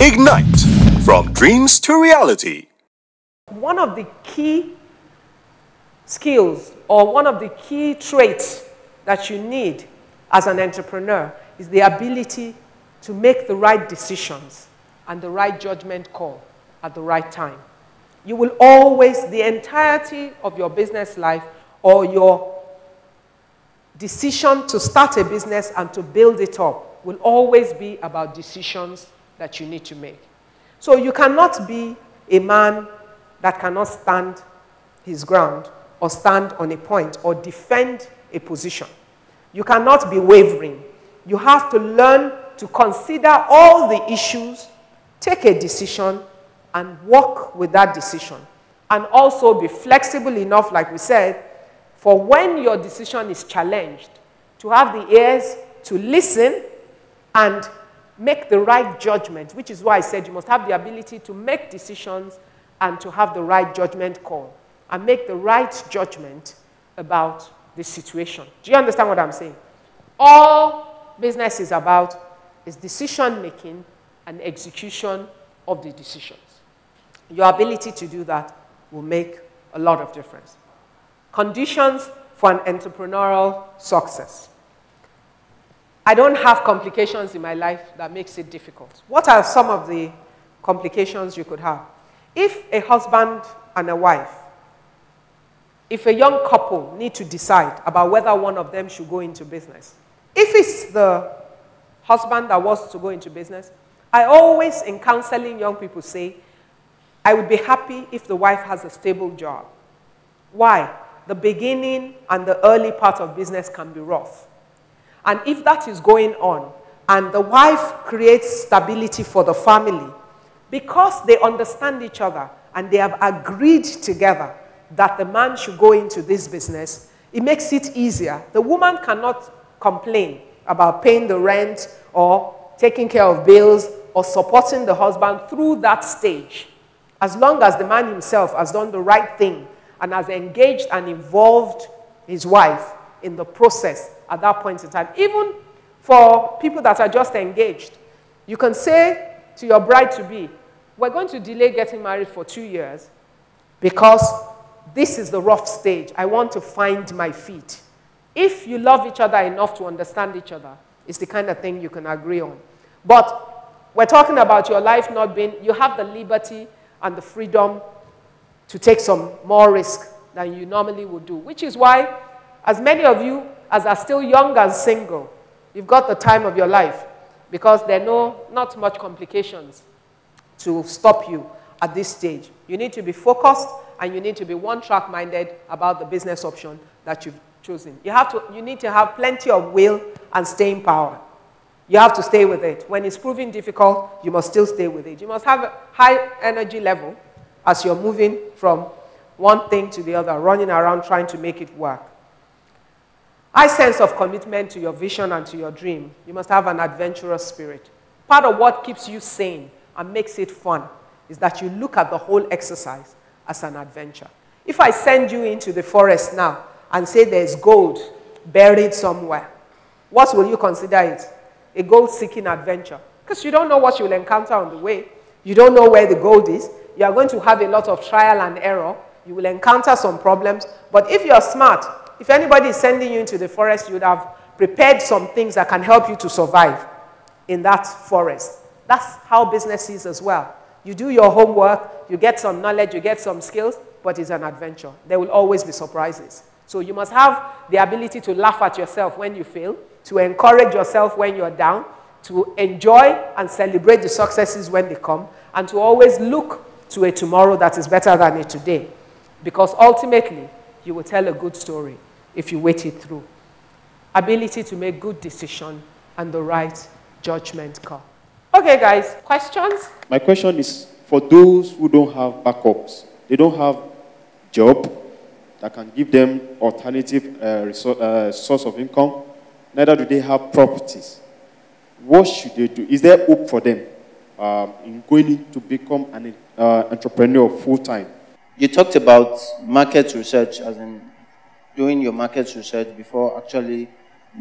Ignite, from dreams to reality. One of the key skills or one of the key traits that you need as an entrepreneur is the ability to make the right decisions and the right judgment call at the right time. You will always, the entirety of your business life or your decision to start a business and to build it up will always be about decisions that you need to make. So you cannot be a man that cannot stand his ground or stand on a point or defend a position. You cannot be wavering. You have to learn to consider all the issues, take a decision, and work with that decision. And also be flexible enough, like we said, for when your decision is challenged, to have the ears to listen and make the right judgment, which is why I said you must have the ability to make decisions and to have the right judgment call and make the right judgment about the situation. Do you understand what I'm saying? All business is about is decision making and execution of the decisions. Your ability to do that will make a lot of difference. Conditions for an entrepreneurial success. I don't have complications in my life that makes it difficult. What are some of the complications you could have? If a husband and a wife, if a young couple need to decide about whether one of them should go into business, if it's the husband that wants to go into business, I always, in counseling young people, say, I would be happy if the wife has a stable job. Why? The beginning and the early part of business can be rough. And if that is going on, and the wife creates stability for the family, because they understand each other and they have agreed together that the man should go into this business, it makes it easier. The woman cannot complain about paying the rent or taking care of bills or supporting the husband through that stage. As long as the man himself has done the right thing and has engaged and involved his wife in the process at that point in time. Even for people that are just engaged, you can say to your bride-to-be, we're going to delay getting married for 2 years because this is the rough stage. I want to find my feet. If you love each other enough to understand each other, it's the kind of thing you can agree on. But we're talking about your life not being, you have the liberty and the freedom to take some more risk than you normally would do, which is why, as many of you as are still young and single, you've got the time of your life because there are not much complications to stop you at this stage. You need to be focused and you need to be one-track minded about the business option that you've chosen. You need to have plenty of will and staying power. You have to stay with it. When it's proving difficult, you must still stay with it. You must have a high energy level as you're moving from one thing to the other, running around trying to make it work. High sense of commitment to your vision and to your dream. You must have an adventurous spirit. Part of what keeps you sane and makes it fun is that you look at the whole exercise as an adventure. If I send you into the forest now and say there's gold buried somewhere, what will you consider it? A gold-seeking adventure. Because you don't know what you'll encounter on the way. You don't know where the gold is. You are going to have a lot of trial and error. You will encounter some problems. But if you're smart, if anybody is sending you into the forest, you would have prepared some things that can help you to survive in that forest. That's how business is as well. You do your homework, you get some knowledge, you get some skills, but it's an adventure. There will always be surprises. So you must have the ability to laugh at yourself when you fail, to encourage yourself when you're down, to enjoy and celebrate the successes when they come, and to always look to a tomorrow that is better than a today. Because ultimately, you will tell a good story if you wait it through. Ability to make good decisions and the right judgment call. Okay, guys, questions? My question is for those who don't have backups. They don't have job that can give them alternative source of income. Neither do they have properties. What should they do? Is there hope for them in going to become an entrepreneur full-time? You talked about market research, as in doing your market research before actually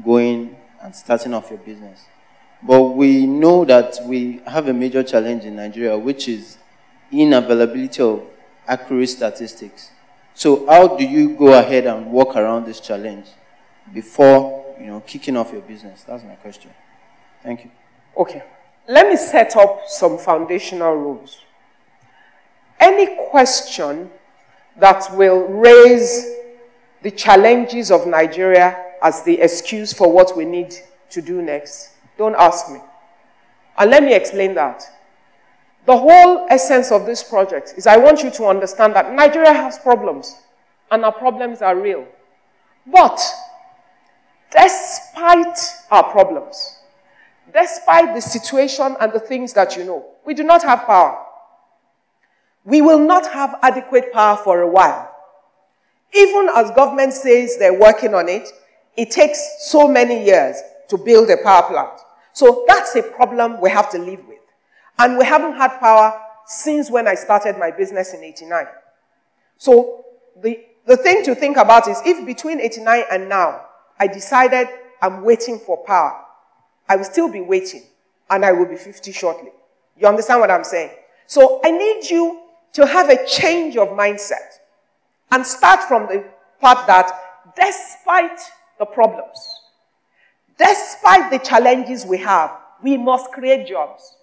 going and starting off your business. But we know that we have a major challenge in Nigeria, which is unavailability of accurate statistics. So how do you go ahead and work around this challenge before, kicking off your business? That's my question. Thank you. Okay. Let me set up some foundational rules. Any question that will raise the challenges of Nigeria as the excuse for what we need to do next, don't ask me. And let me explain that. The whole essence of this project is I want you to understand that Nigeria has problems, and our problems are real. But despite our problems, despite the situation and the things that you know, we do not have power. We will not have adequate power for a while. Even as government says they're working on it, it takes so many years to build a power plant. So that's a problem we have to live with. And we haven't had power since when I started my business in '89. So the thing to think about is if between '89 and now, I decided I'm waiting for power, I will still be waiting, and I will be 50 shortly. You understand what I'm saying? So I need you to have a change of mindset and start from the part that despite the problems, despite the challenges we have, we must create jobs.